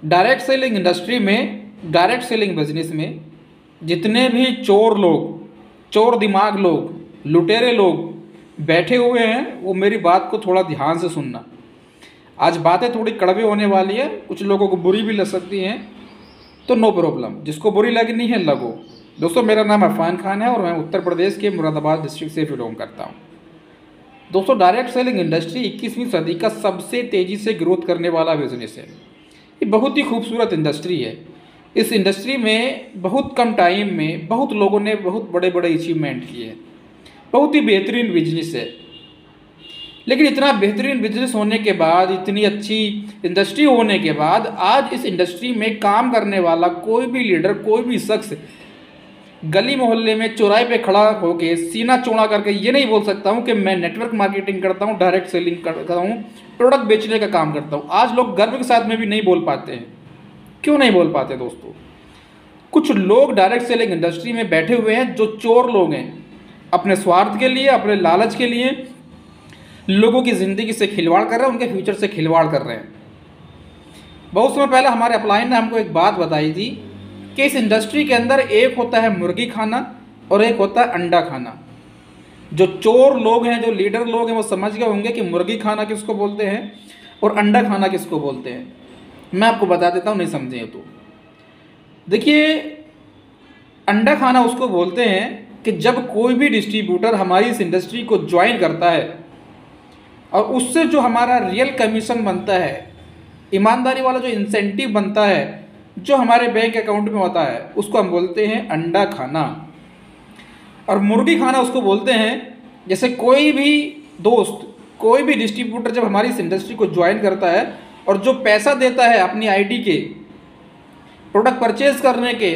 Direct selling industry में, direct selling business में जितने भी चोर लोग, चोर दिमाग लोग, लुटेरे लोग बैठे हुए हैं, वो मेरी बात को थोड़ा ध्यान से सुनना। आज बातें थोड़ी कड़वी होने वाली है, कुछ लोगों को बुरी भी लग सकती हैं, तो नो प्रॉब्लम, जिसको बुरी लगनी है लगो। दोस्तों, मेरा नाम अरफान खान है और मैं उत्तर प्रदेश के मुरादाबाद डिस्ट्रिक्ट से बिलोंग करता हूँ। दोस्तों, डायरेक्ट सेलिंग इंडस्ट्री 21वीं सदी का सबसे तेज़ी से ग्रोथ करने वाला बिजनेस है। ये बहुत ही खूबसूरत इंडस्ट्री है। इस इंडस्ट्री में बहुत कम टाइम में बहुत लोगों ने बहुत बड़े बड़े अचीवमेंट किए हैं। बहुत ही बेहतरीन बिजनेस है। लेकिन इतना बेहतरीन बिजनेस होने के बाद, इतनी अच्छी इंडस्ट्री होने के बाद, आज इस इंडस्ट्री में काम करने वाला कोई भी लीडर, कोई भी शख्स गली मोहल्ले में चौराहे पे खड़ा होकर सीना चौड़ा करके ये नहीं बोल सकता हूँ कि मैं नेटवर्क मार्केटिंग करता हूँ, डायरेक्ट सेलिंग करता हूँ, प्रोडक्ट बेचने का काम करता हूँ। आज लोग गर्व के साथ में भी नहीं बोल पाते हैं। क्यों नहीं बोल पाते दोस्तों? कुछ लोग डायरेक्ट सेलिंग इंडस्ट्री में बैठे हुए हैं जो चोर लोग हैं। अपने स्वार्थ के लिए, अपने लालच के लिए लोगों की ज़िंदगी से खिलवाड़ कर रहे हैं, उनके फ्यूचर से खिलवाड़ कर रहे हैं। बहुत समय पहले हमारे अपलाइन ने हमको एक बात बताई थी कि इस इंडस्ट्री के अंदर एक होता है मुर्गी खाना और एक होता है अंडा खाना। जो चोर लोग हैं, जो लीडर लोग हैं, वो समझ गए होंगे कि मुर्गी खाना किसको बोलते हैं और अंडा खाना किसको बोलते हैं। मैं आपको बता देता हूँ, नहीं समझे तो। देखिए, अंडा खाना उसको बोलते हैं कि जब कोई भी डिस्ट्रीब्यूटर हमारी इस इंडस्ट्री को ज्वाइन करता है और उससे जो हमारा रियल कमीशन बनता है, ईमानदारी वाला जो इंसेंटिव बनता है, जो हमारे बैंक अकाउंट में होता है, उसको हम बोलते हैं अंडा खाना। और मुर्गी खाना उसको बोलते हैं जैसे कोई भी दोस्त, कोई भी डिस्ट्रीब्यूटर जब हमारी इस इंडस्ट्री को ज्वाइन करता है और जो पैसा देता है अपनी आईडी के प्रोडक्ट परचेज करने के,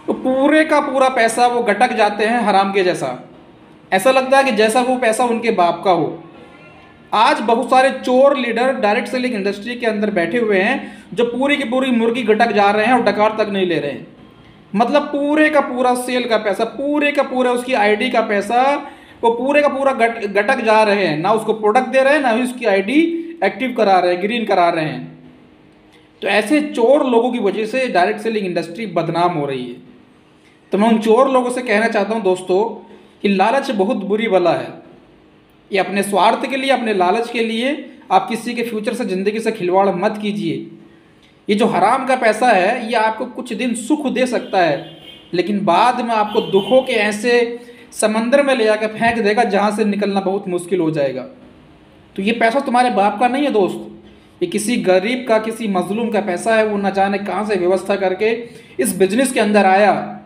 तो पूरे का पूरा पैसा वो गटक जाते हैं हराम के जैसा। ऐसा लगता है कि जैसा वो पैसा उनके बाप का हो। आज बहुत सारे चोर लीडर डायरेक्ट सेलिंग इंडस्ट्री के अंदर बैठे हुए हैं जो पूरी की पूरी मुर्गी गटक जा रहे हैं और डकार तक नहीं ले रहे हैं। मतलब पूरे का पूरा सेल का पैसा, पूरे का पूरा उसकी आईडी का पैसा, वो पूरे का पूरा गटक जा रहे हैं। ना उसको प्रोडक्ट दे रहे हैं, ना ही उसकी आईडी एक्टिव करा रहे हैं, ग्रीन करा रहे हैं। तो ऐसे चोर लोगों की वजह से डायरेक्ट सेलिंग इंडस्ट्री बदनाम हो रही है। तो मैं उन चोर लोगों से कहना चाहता हूँ दोस्तों कि लालच बहुत बुरी बला है। ये अपने स्वार्थ के लिए, अपने लालच के लिए आप किसी के फ्यूचर से, ज़िंदगी से खिलवाड़ मत कीजिए। ये जो हराम का पैसा है, ये आपको कुछ दिन सुख दे सकता है, लेकिन बाद में आपको दुखों के ऐसे समंदर में ले जाकर फेंक देगा जहाँ से निकलना बहुत मुश्किल हो जाएगा। तो ये पैसा तुम्हारे बाप का नहीं है दोस्त, ये किसी गरीब का, किसी मजलूम का पैसा है। वो न जाने कहाँ से व्यवस्था करके इस बिजनेस के अंदर आया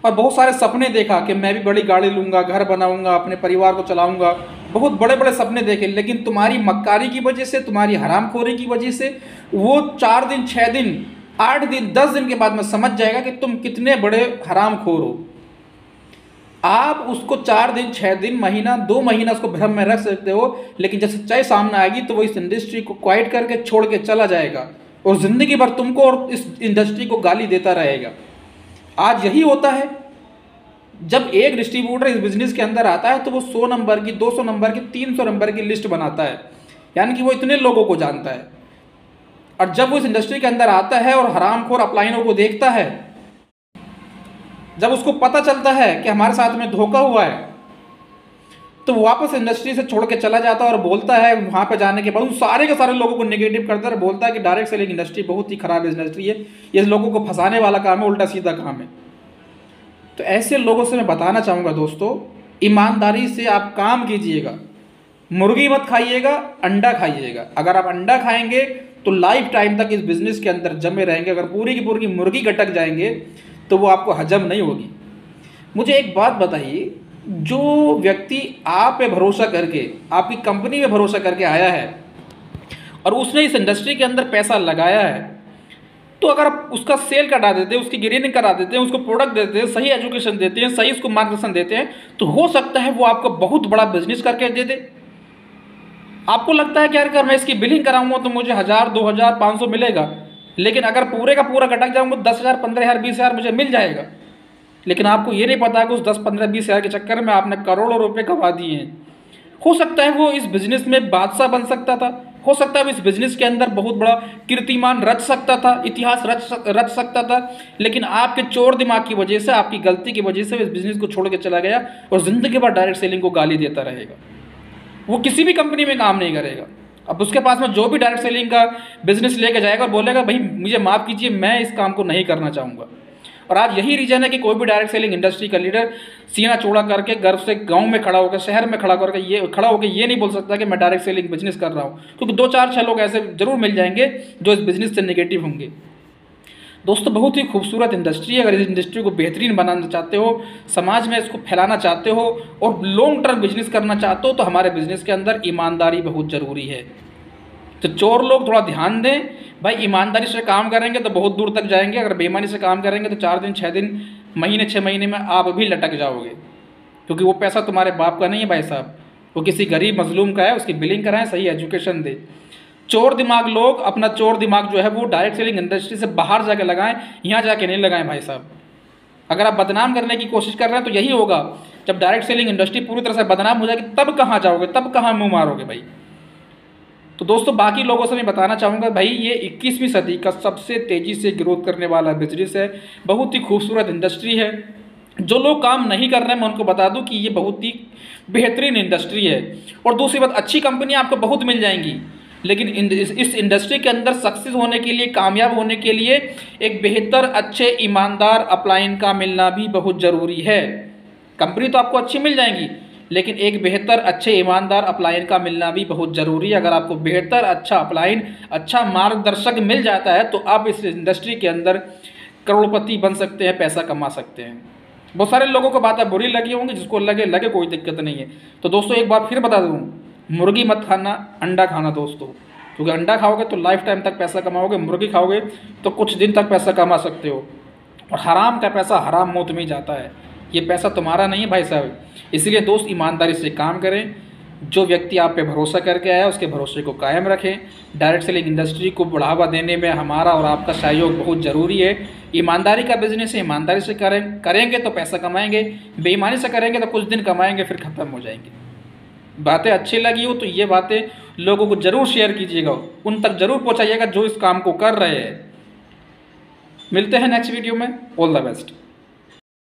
और बहुत सारे सपने देखा कि मैं भी बड़ी गाड़ी लूँगा, घर बनाऊँगा, अपने परिवार को चलाऊँगा, बहुत बड़े बड़े सपने देखे। लेकिन तुम्हारी मक्कारी की वजह से, तुम्हारी हरामखोरी की वजह से वो 4 दिन, 6 दिन, 8 दिन, 10 दिन के बाद में समझ जाएगा कि तुम कितने बड़े हरामखोर हो। आप उसको 4 दिन, 6 दिन, महीना, 2 महीना उसको भ्रम में रख सकते हो, लेकिन जब सच्चाई सामने आएगी तो वो इस इंडस्ट्री को क्वाइट करके छोड़ के चला जाएगा और ज़िंदगी भर तुमको और इस इंडस्ट्री को गाली देता रहेगा। आज यही होता है, जब एक डिस्ट्रीब्यूटर इस बिजनेस के अंदर आता है तो वो 100 नंबर की, 200 नंबर की, 300 नंबर की लिस्ट बनाता है, यानी कि वो इतने लोगों को जानता है। और जब वो इस इंडस्ट्री के अंदर आता है और हरामखोर अपलाइनों को देखता है, जब उसको पता चलता है कि हमारे साथ में धोखा हुआ है, तो वापस इंडस्ट्री से छोड़ के चला जाता है और बोलता है, वहाँ पे जाने के बाद उन सारे के सारे लोगों को नेगेटिव करता है, बोलता है कि डायरेक्ट सेलिंग इंडस्ट्री बहुत ही खराब इंडस्ट्री है, ये लोगों को फंसाने वाला काम है, उल्टा सीधा काम है। तो ऐसे लोगों से मैं बताना चाहूँगा दोस्तों, ईमानदारी से आप काम कीजिएगा। मुर्गी मत खाइएगा, अंडा खाइएगा। अगर आप अंडा खाएंगे तो लाइफ टाइम तक इस बिज़नेस के अंदर जमे रहेंगे। अगर पूरी की पूरी मुर्गी गटक जाएंगे तो वो आपको हजम नहीं होगी। मुझे एक बात बताइए, जो व्यक्ति आप पे भरोसा करके, आपकी कंपनी में भरोसा करके आया है और उसने इस इंडस्ट्री के अंदर पैसा लगाया है, तो अगर आप उसका सेल करा देते हैं, उसकी ग्रीनिंग करा देते हैं, उसको प्रोडक्ट देते हैं, सही एजुकेशन देते हैं, सही उसको मार्गदर्शन देते हैं, तो हो सकता है वो आपको बहुत बड़ा बिजनेस करके दे दे। आपको लगता है कि यार मैं इसकी बिलिंग कराऊंगा तो मुझे 1000, 2000, 500 मिलेगा, लेकिन अगर पूरे का पूरा कटक जाऊंगा 10,000, 15,000, 20,000 मुझे मिल जाएगा। लेकिन आपको ये नहीं पता कि उस 10, 15, 20,000 के चक्कर में आपने करोड़ों रुपए गंवा दिए हैं। हो सकता है वो इस बिजनेस में बादशाह बन सकता था, हो सकता है इस बिजनेस के अंदर बहुत बड़ा कीर्तिमान रच सकता था, इतिहास रच सकता था, लेकिन आपके चोर दिमाग की वजह से, आपकी गलती की वजह से इस बिजनेस को छोड़ के चला गया और जिंदगी भर डायरेक्ट सेलिंग को गाली देता रहेगा। वो किसी भी कंपनी में काम नहीं करेगा। अब उसके पास में जो भी डायरेक्ट सेलिंग का बिजनेस लेके जाएगा और बोलेगा भाई मुझे माफ़ कीजिए, मैं इस काम को नहीं करना चाहूँगा। और आज यही रीजन है कि कोई भी डायरेक्ट सेलिंग इंडस्ट्री का लीडर सीना चौड़ा करके गर्व से गांव में खड़ा होकर, शहर में खड़ा करके ये नहीं बोल सकता कि मैं डायरेक्ट सेलिंग बिजनेस कर रहा हूँ, क्योंकि 2-4-6 लोग ऐसे जरूर मिल जाएंगे जो इस बिजनेस से नेगेटिव होंगे। दोस्तों बहुत ही खूबसूरत इंडस्ट्री है। अगर इस इंडस्ट्री को बेहतरीन बनाना चाहते हो, समाज में इसको फैलाना चाहते हो और लॉन्ग टर्म बिजनेस करना चाहते हो, तो हमारे बिजनेस के अंदर ईमानदारी बहुत ज़रूरी है। तो चोर लोग थोड़ा ध्यान दें भाई, ईमानदारी से काम करेंगे तो बहुत दूर तक जाएंगे। अगर बेईमानी से काम करेंगे तो 4 दिन 6 दिन, महीने 6 महीने में आप भी लटक जाओगे, क्योंकि वो पैसा तुम्हारे बाप का नहीं है भाई साहब, वो किसी गरीब मजलूम का है। उसकी बिलिंग कराएं, सही एजुकेशन दे। चोर दिमाग लोग अपना चोर दिमाग जो है वो डायरेक्ट सेलिंग इंडस्ट्री से बाहर जाके लगाएं, यहाँ जाके नहीं लगाएं भाई साहब। अगर आप बदनाम करने की कोशिश कर रहे हैं तो यही होगा, जब डायरेक्ट सेलिंग इंडस्ट्री पूरी तरह से बदनाम हो जाएगी तब कहाँ जाओगे, तब कहाँ मुँह मारोगे भाई। तो दोस्तों बाकी लोगों से मैं बताना चाहूँगा भाई, ये 21वीं सदी का सबसे तेज़ी से ग्रोथ करने वाला बिजनेस है, बहुत ही खूबसूरत इंडस्ट्री है। जो लोग काम नहीं कर रहे हैं मैं उनको बता दूं कि ये बहुत ही बेहतरीन इंडस्ट्री है। और दूसरी बात, अच्छी कंपनी आपको बहुत मिल जाएंगी, लेकिन इस इंडस्ट्री के अंदर सक्सेस होने के लिए, कामयाब होने के लिए एक बेहतर, अच्छे, ईमानदार अपलाइन का मिलना भी बहुत ज़रूरी है। कंपनी तो आपको अच्छी मिल जाएंगी, लेकिन एक बेहतर, अच्छे, ईमानदार अपलाइन का मिलना भी बहुत ज़रूरी है। अगर आपको बेहतर, अच्छा अपलाइन, अच्छा मार्गदर्शक मिल जाता है तो आप इस इंडस्ट्री के अंदर करोड़पति बन सकते हैं, पैसा कमा सकते हैं। बहुत सारे लोगों को बातें बुरी लगी होंगी, जिसको लगे कोई दिक्कत नहीं है। तो दोस्तों एक बार फिर बता दूँ, मुर्गी मत खाना, अंडा खाना दोस्तों, क्योंकि अंडा खाओगे तो लाइफ टाइम तक पैसा कमाओगे, मुर्गी खाओगे तो कुछ दिन तक पैसा कमा सकते हो। और हराम का पैसा हराम मौत में ही जाता है, ये पैसा तुम्हारा नहीं है भाई साहब। इसलिए दोस्त ईमानदारी से काम करें, जो व्यक्ति आप पे भरोसा करके आया उसके भरोसे को कायम रखें। डायरेक्ट सेलिंग इंडस्ट्री को बढ़ावा देने में हमारा और आपका सहयोग बहुत ज़रूरी है। ईमानदारी का बिजनेस है, ईमानदारी से करेंगे तो पैसा कमाएंगे, बेईमानी से करेंगे तो कुछ दिन कमाएंगे फिर ख़त्म हो जाएंगे। बातें अच्छी लगी हो तो ये बातें लोगों को ज़रूर शेयर कीजिएगा, उन तक ज़रूर पहुँचाइएगा जो इस काम को कर रहे हैं। मिलते हैं नेक्स्ट वीडियो में। All the best.